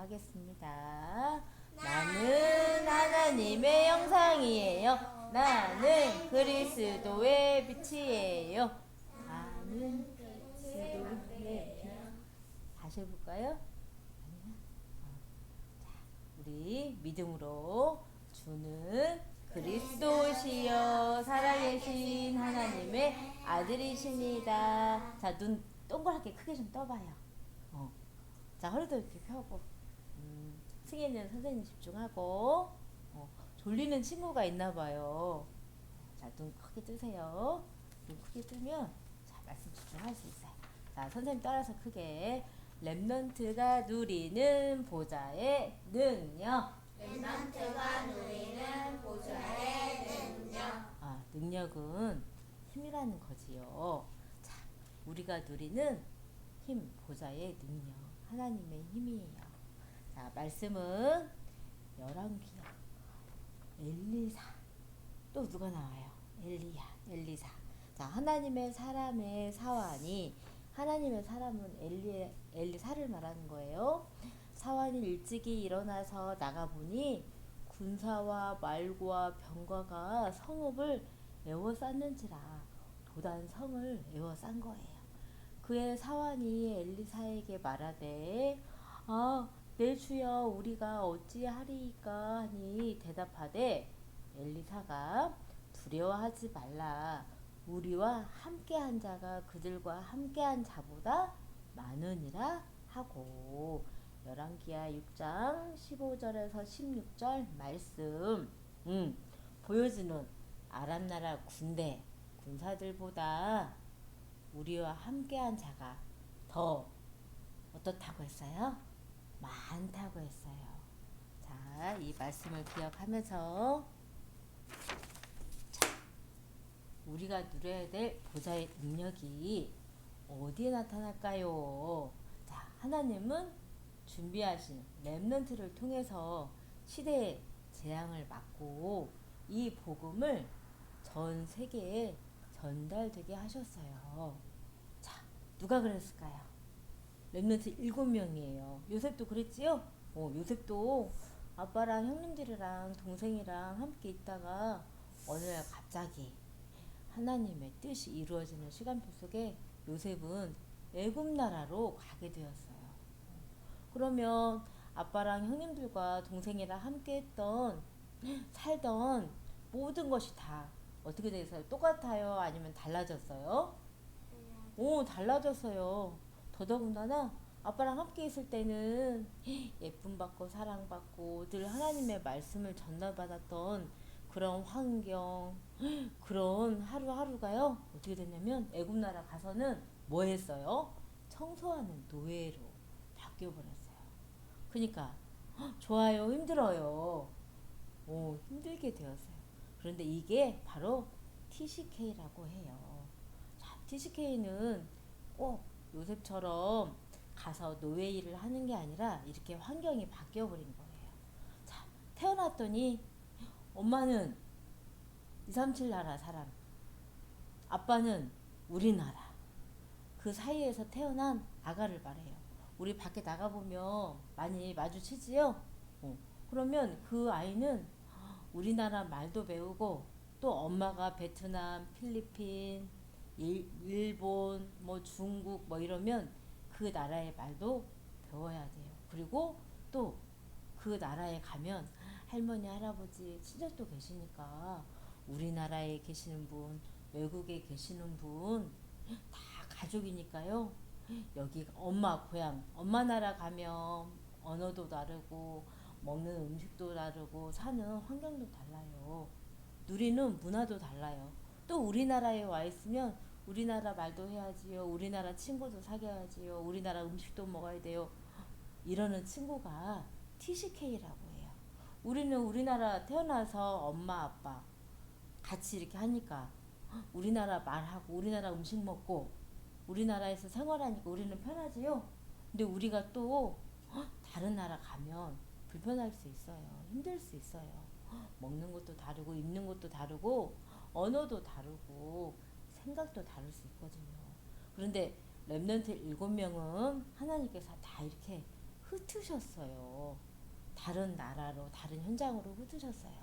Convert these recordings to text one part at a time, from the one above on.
하겠습니다. 나는 하나님의 형상이에요. 나는 그리스도의 빛이에요. 나는 그리스도의 빛. 다시 해볼까요? 우리 믿음으로 주는 그리스도시여 살아계신 하나님의 아들이십니다. 자, 눈 동그랗게 크게 좀 떠봐요. 자, 허리도 이렇게 펴고 승희는 선생님 집중하고 졸리는 친구가 있나 봐요. 자, 눈 크게 뜨세요. 눈 크게 뜨면 자, 말씀 집중할 수 있어요. 자, 선생님 따라서 크게 렘넌트가 누리는 보좌의 능력. 렘넌트가 누리는 보좌의 능력. 능력은 힘이라는 거지요. 자, 우리가 누리는 힘, 보좌의 능력, 하나님의 힘이에요. 자, 말씀은 열왕기야, 엘리사, 또 누가 나와요? 엘리야, 엘리사. 자, 하나님의 사람의 사환이, 하나님의 사람은 엘리사를 말하는 거예요. 사환이 일찍이 일어나서 나가보니 군사와 말과 병거가 성읍을 에워쌌는지라 도단 성을 에워싼 거예요. 그의 사환이 엘리사에게 말하되 내 주여 우리가 어찌하리이까 하니 대답하되 엘리사가 두려워하지 말라. 우리와 함께한 자가 그들과 함께한 자보다 많으니라 하고 열왕기하 6장 15절에서 16절 말씀 보여주는 아람나라 군사들보다 우리와 함께한 자가 더 어떻다고 했어요? 많다고 했어요. 자, 이 말씀을 기억하면서 우리가 누려야 될 보좌의 능력이 어디에 나타날까요? 자, 하나님은 준비하신 렘넌트를 통해서 시대의 재앙을 막고 이 복음을 전 세계에 전달되게 하셨어요. 자, 누가 그랬을까요? 렘넌트 7명이에요. 요셉도 그랬지요? 요셉도 아빠랑 형님들이랑 동생이랑 함께 있다가 어느 날 갑자기 하나님의 뜻이 이루어지는 시간표 속에 요셉은 애굽 나라로 가게 되었어요. 그러면 아빠랑 형님들과 동생이랑 함께 살던 모든 것이 다 어떻게 되어요? 똑같아요? 아니면 달라졌어요? 달라졌어요. 더더군다나 아빠랑 함께 있을 때는 예쁨 받고 사랑받고 늘 하나님의 말씀을 전달받았던 그런 환경, 그런 하루하루가요. 어떻게 됐냐면 애굽 나라 가서는 뭐 했어요? 청소하는 노예로 바뀌어 버렸어요. 그러니까 좋아요, 힘들어요. 힘들게 되었어요. 그런데 이게 바로 TCK라고 해요. 자, TCK는 꼭 요셉처럼 가서 노예 일을 하는 게 아니라 이렇게 환경이 바뀌어 버린 거예요. 자, 태어났더니 엄마는 237 나라 사람, 아빠는 우리나라. 그 사이에서 태어난 아가를 말해요. 우리 밖에 나가보면 많이 마주치지요? 그러면 그 아이는 우리나라 말도 배우고 또 엄마가 베트남, 필리핀, 일본, 중국 이러면 그 나라의 말도 배워야 돼요. 그리고 또 그 나라에 가면 할머니, 할아버지, 친척도 계시니까 우리나라에 계시는 분, 외국에 계시는 분 다 가족이니까요. 여기 엄마 고향, 엄마 나라 가면 언어도 다르고 먹는 음식도 다르고 사는 환경도 달라요. 누리는 문화도 달라요. 또 우리나라에 와 있으면 우리나라 말도 해야지요. 우리나라 친구도 사귀어야지요. 우리나라 음식도 먹어야 돼요. 이러는 친구가 TCK라고 해요. 우리는 우리나라 태어나서 엄마 아빠 같이 이렇게 하니까 우리나라 말하고 우리나라 음식 먹고 우리나라에서 생활하니까 우리는 편하지요. 근데 우리가 또 다른 나라 가면 불편할 수 있어요. 힘들 수 있어요. 먹는 것도 다르고 입는 것도 다르고 언어도 다르고 생각도 다를 수 있거든요. 그런데 렘넌트 7명은 하나님께서 다 이렇게 흩으셨어요. 다른 나라로, 다른 현장으로 흩으셨어요.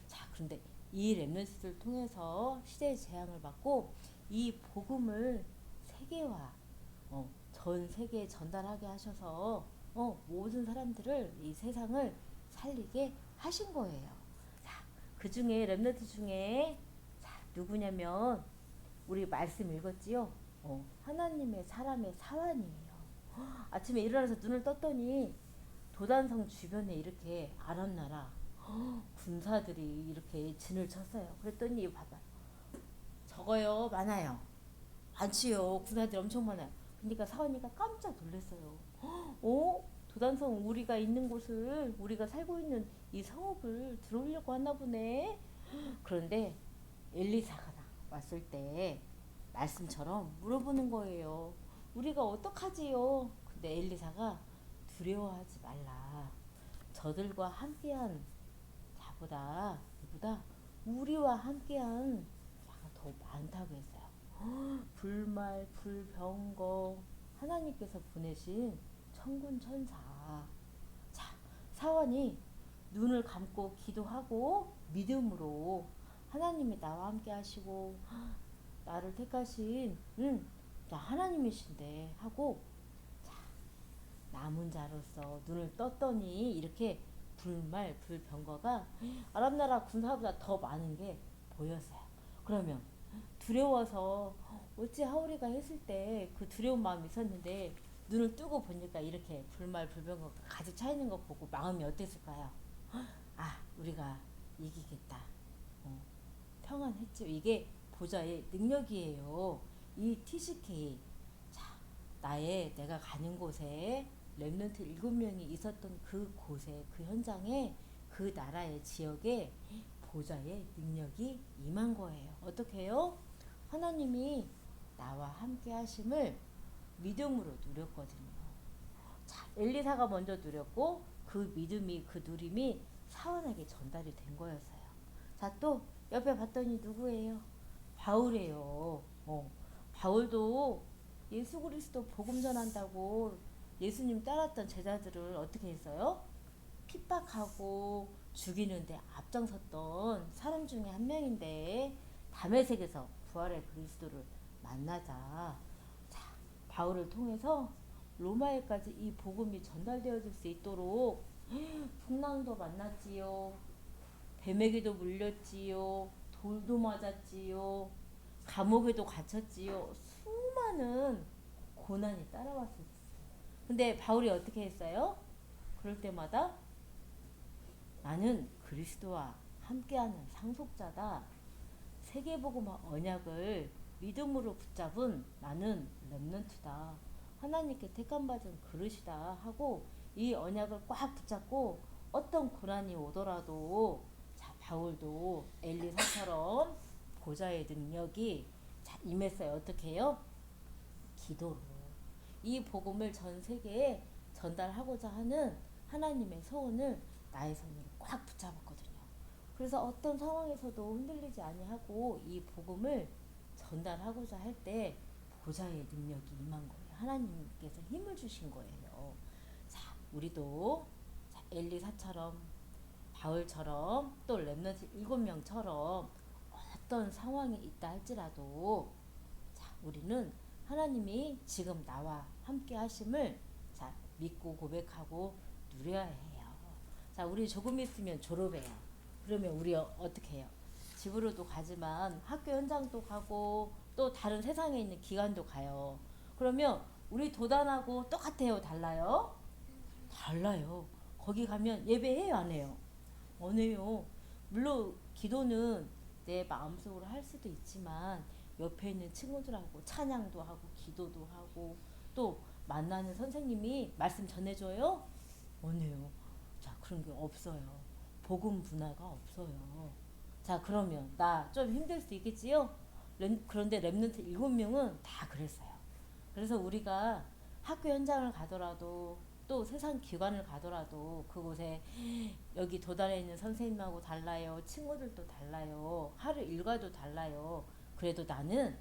자, 그런데 이 렘넌트를 통해서 시대의 재앙을 받고 이 복음을 세계화, 전 세계에 전달하게 하셔서 모든 사람들을 이 세상을 살리게 하신 거예요. 자, 그 중에 렘넌트 중에 자, 누구냐면 우리 말씀 읽었지요? 하나님의 사람의 사환이에요. 아침에 일어나서 눈을 떴더니 도단성 주변에 이렇게 아랍 나라 군사들이 이렇게 진을 쳤어요. 그랬더니 봐봐. 적어요? 많아요? 많지요. 군사들이 엄청 많아요. 그러니까 사원이가 깜짝 놀랐어요. 도단성 우리가 있는 곳을 우리가 살고 있는 이 성읍을 들어오려고 하나 보네. 그런데 엘리사가 왔을 때 말씀처럼 물어보는 거예요. 우리가 어떡하지요? 근데 엘리사가 두려워하지 말라. 저들과 함께한 자보다 이보다 우리와 함께한 자가 더 많다고 했어요. 불말 불병거 하나님께서 보내신 천군 천사. 자, 사원이 눈을 감고 기도하고 믿음으로 하나님이 나와 함께 하시고 나를 택하신 자, 하나님이신데 하고 자, 남은 자로서 눈을 떴더니 이렇게 불말 불병거가 아랍나라 군사보다 더 많은 게 보였어요. 그러면 두려워서 어찌하오리가 했을 때 그 두려운 마음이 있었는데 눈을 뜨고 보니까 이렇게 불말 불병거가 가득 차 있는 거 보고 마음이 어땠을까요? 아, 우리가 이기겠다. 평안했죠. 이게 보좌의 능력이에요. 이 TCK. 자, 내가 가는 곳에 렘넌트 7명이 있었던 그 곳에, 그 현장에, 그 나라의 지역에 보좌의 능력이 임한 거예요. 어떻게 해요? 하나님이 나와 함께 하심을 믿음으로 누렸거든요. 자, 엘리사가 먼저 누렸고 그 믿음이, 그 누림이 사원에게 전달이 된 거였어요. 자, 또 옆에 봤더니 누구예요? 바울이에요. 바울도 예수 그리스도 복음 전한다고 예수님 따랐던 제자들을 어떻게 했어요? 핍박하고 죽이는데 앞장섰던 사람 중에 한 명인데 다메섹에서 부활의 그리스도를 만나자. 자, 바울을 통해서 로마에까지 이 복음이 전달되어질 수 있도록 풍랑도 만났지요. 뱀에게도 물렸지요. 돌도 맞았지요. 감옥에도 갇혔지요. 수많은 고난이 따라왔었어요. 근데 바울이 어떻게 했어요? 그럴 때마다 나는 그리스도와 함께하는 상속자다. 세계복음화 언약을 믿음으로 붙잡은 나는 렘넌트다. 하나님께 택함받은 그릇이다 하고 이 언약을 꽉 붙잡고 어떤 고난이 오더라도 자, 바울도 엘리사처럼 보좌의 능력이 자, 임했어요. 어떻게 해요? 기도로. 이 복음을 전 세계에 전달하고자 하는 하나님의 소원을 나의 손으로 꽉 붙잡았거든요. 그래서 어떤 상황에서도 흔들리지 아니하고 이 복음을 전달하고자 할 때 보좌의 능력이 임한 거예요. 하나님께서 힘을 주신 거예요. 자, 우리도 자, 엘리사처럼 바울처럼 또 렘넌트 7명처럼 어떤 상황이 있다 할지라도 자, 우리는 하나님이 지금 나와 함께 하심을 자, 믿고 고백하고 누려야 해요. 자, 우리 조금 있으면 졸업해요. 그러면 우리 어떻게 해요? 집으로도 가지만 학교 현장도 가고 또 다른 세상에 있는 기관도 가요. 그러면 우리 도단하고 똑같아요? 달라요? 달라요. 거기 가면 예배해요? 안 해요? 안 해요. 물론 기도는 내 마음속으로 할 수도 있지만 옆에 있는 친구들하고 찬양도 하고 기도도 하고 또 만나는 선생님이 말씀 전해줘요? 안 해요. 자, 그런 게 없어요. 복음 분화가 없어요. 자, 그러면 나 좀 힘들 수 있겠지요? 그런데 렘넌트 7명은 다 그랬어요. 그래서 우리가 학교 현장을 가더라도 또 세상 기관을 가더라도 그곳에 여기 도단에 있는 선생님하고 달라요. 친구들도 달라요. 하루 일과도 달라요. 그래도 나는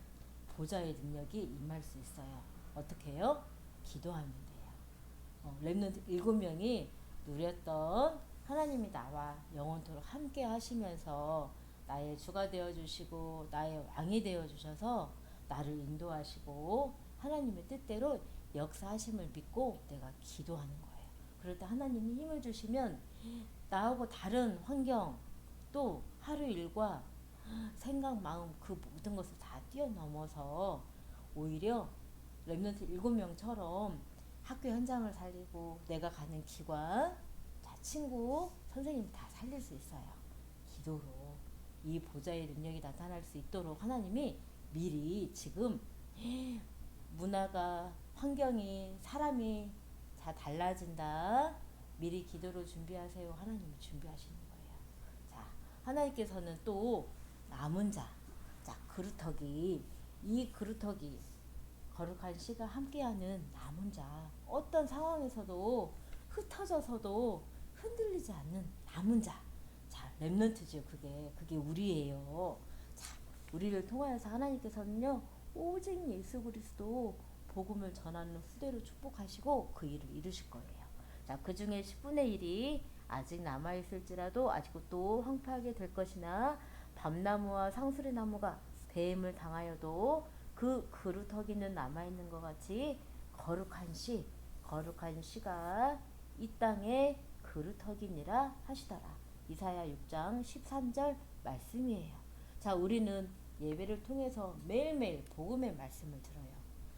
보좌의 능력이 임할 수 있어요. 어떻게 해요? 기도하면 돼요. 렘넌트 7명이 누렸던 하나님이 나와 영원토록 함께 하시면서 나의 주가 되어주시고 나의 왕이 되어주셔서 나를 인도하시고 하나님의 뜻대로 역사하심을 믿고 내가 기도하는 거예요. 그럴 때 하나님이 힘을 주시면 나하고 다른 환경 또 하루 일과 생각, 마음 그 모든 것을 다 뛰어넘어서 오히려 렘넌트 7명처럼 학교 현장을 살리고 내가 가는 기관, 자, 친구, 선생님 다 살릴 수 있어요. 기도로 이 보좌의 능력이 나타날 수 있도록 하나님이 미리 지금 문화가, 환경이, 사람이 다 달라진다. 미리 기도로 준비하세요. 하나님이 준비하시는 거예요. 자, 하나님께서는 또 남은 자, 자, 그루터기, 이 그루터기, 거룩한 씨가 함께하는 남은 자, 어떤 상황에서도 흩어져서도 흔들리지 않는 남은 자, 자, 렘넌트죠. 그게 우리예요. 자, 우리를 통하여서 하나님께서는요, 오직 예수 그리스도 복음을 전하는 후대로 축복하시고 그 일을 이루실 거예요. 자, 그 중에 10분의 1이 아직 남아있을지라도 아직도 또 황폐하게 될 것이나 밤나무와 상수리 나무가 배임을 당하여도 그 그루터기는 남아있는 것 같이 거룩한 씨가 이 땅에 그루터기니라 하시더라. 이사야 6장 13절 말씀이에요. 자, 우리는 예배를 통해서 매일매일 복음의 말씀을 들어요.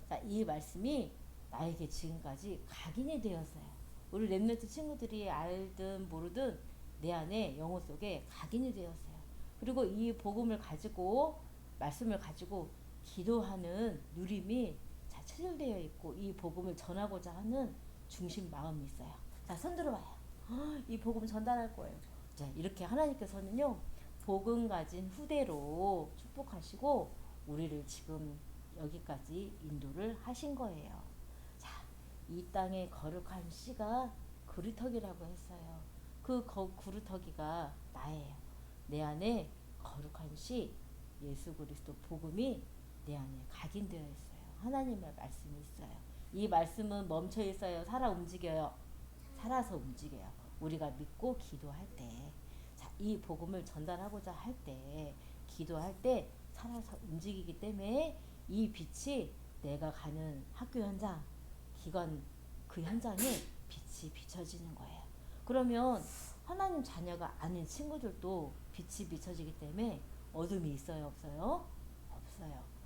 자, 이 말씀이 나에게 지금까지 각인이 되었어요. 우리 렘넌트 친구들이 알든 모르든 내 안에 영혼 속에 각인이 되었어요. 그리고 이 복음을 가지고 말씀을 가지고 기도하는 누림이 자, 체질되어 있고 이 복음을 전하고자 하는 중심 마음이 있어요. 자, 손 들어봐요. 이 복음 전달할 거예요. 자, 이렇게 하나님께서는요, 복음 가진 후대로 축복하시고 우리를 지금 여기까지 인도를 하신 거예요. 자, 이 땅의 거룩한 씨가 그루터기라고 했어요. 그 그루터기가 나예요. 내 안에 거룩한 씨, 예수 그리스도 복음이 내 안에 각인되어 있어요. 하나님의 말씀이 있어요. 이 말씀은 멈춰 있어요. 살아 움직여요. 살아서 움직여요. 우리가 믿고 기도할 때, 자, 이 복음을 전달하고자 할 때, 기도할 때 살아서 움직이기 때문에 이 빛이 내가 가는 학교 현장, 기관 그 현장에 빛이 비춰지는 거예요. 그러면 하나님 자녀가 아닌 친구들도 빛이 비춰지기 때문에 어둠이 있어요, 없어요? 없어요.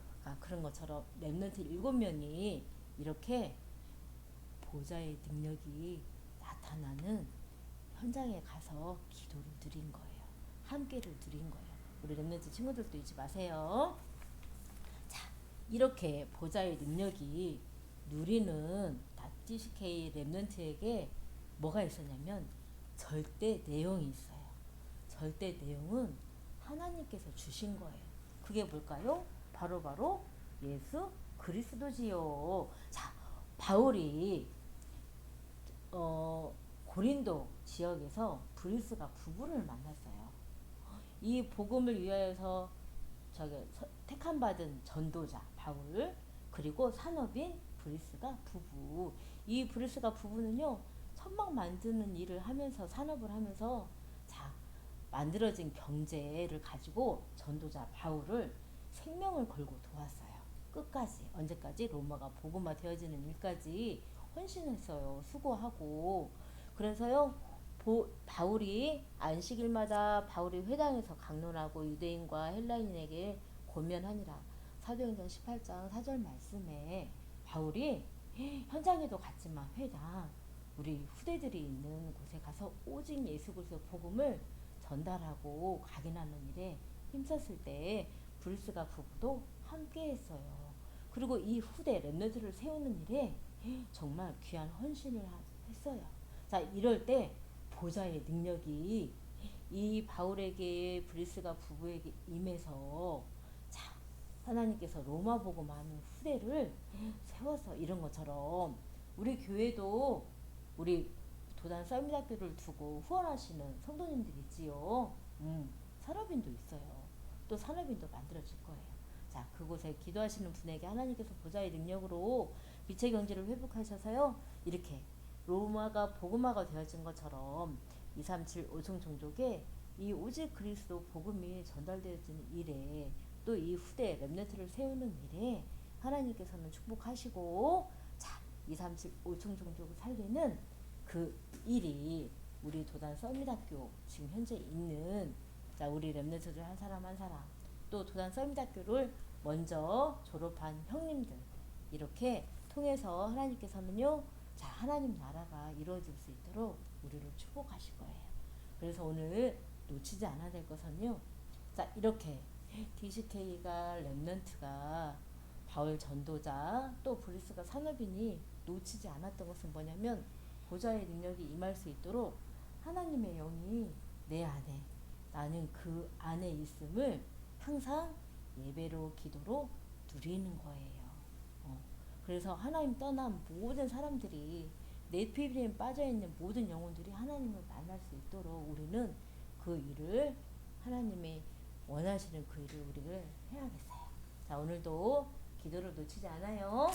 그런 것처럼 렘넌트 7명이 이렇게 보좌의 능력이 나타나는 현장에 가서 기도를 드린 거예요. 함께를 드린 거예요. 우리 렘넌트 친구들도 잊지 마세요. 자, 이렇게 보좌의 능력이 누리는 TCK 렘넌트에게 뭐가 있었냐면 절대 내용이 있어요. 절대 내용은 하나님께서 주신 거예요. 그게 뭘까요? 바로 예수 그리스도지요. 자, 바울이 고린도 지역에서 브리스가 부부를 만났어요. 이 복음을 위하여서 택함 받은 전도자 바울 그리고 산업인 브리스가 부부. 이 브리스가 부부는요, 천막 만드는 일을 하면서 산업을 하면서 자, 만들어진 경제를 가지고 전도자 바울을 생명을 걸고 도왔어요. 끝까지 언제까지 로마가 복음화 되어지는 일까지 헌신했어요. 수고하고. 그래서요, 바울이 안식일마다 바울이 회당에서 강론하고 유대인과 헬라인에게 권면하니라. 사도행전 18장 4절 말씀에 바울이 현장에도 갔지만 회당 우리 후대들이 있는 곳에 가서 오직 예수 그리스도 복음을 전달하고 각인하는 일에 힘썼을 때 브루스가 부부도 함께 했어요. 그리고 이 후대 렘넌트를 세우는 일에 정말 귀한 헌신을 했어요. 자, 이럴 때 보좌의 능력이 이 바울에게 브리스가 부부에게 임해서 자, 하나님께서 로마 복음하는 후대를 세워서 이런 것처럼 우리 교회도 우리 도단 썰미학교를 두고 후원하시는 성도님들 있지요. 산업인도 있어요. 또 산업인도 만들어질 거예요. 자, 그곳에 기도하시는 분에게 하나님께서 보좌의 능력으로 빛의 경지를 회복하셔서요, 이렇게 로마가 복음화가 되어진 것처럼 237 오송 종족에 이 오직 그리스도 복음이 전달되어지는 일에 또 이 후대 렘넌트를 세우는 일에 하나님께서는 축복하시고 자 237 오송 종족을 살리는 그 일이 우리 도단 썰미학교 지금 현재 있는 자 우리 렘넌트들 한 사람 한 사람 또 도단 썰미학교를 먼저 졸업한 형님들 이렇게 통해서 하나님께서는요 자 하나님 나라가 이루어질 수 있도록 우리를 축복하실 거예요. 그래서 오늘 놓치지 않아야 될 것은요 자 이렇게 DCK가 렘넌트가 바울 전도자 또 브리스가 산업인이 놓치지 않았던 것은 뭐냐면 보좌의 능력이 임할 수 있도록 하나님의 영이 내 안에 나는 그 안에 있음을 항상 예배로 기도로 누리는 거예요. 그래서 하나님 떠난 모든 사람들이 네피림에 빠져있는 모든 영혼들이 하나님을 만날 수 있도록 우리는 그 일을 하나님의 원하시는 그 일을 우리를 해야겠어요. 자 오늘도 기도를 놓치지 않아요.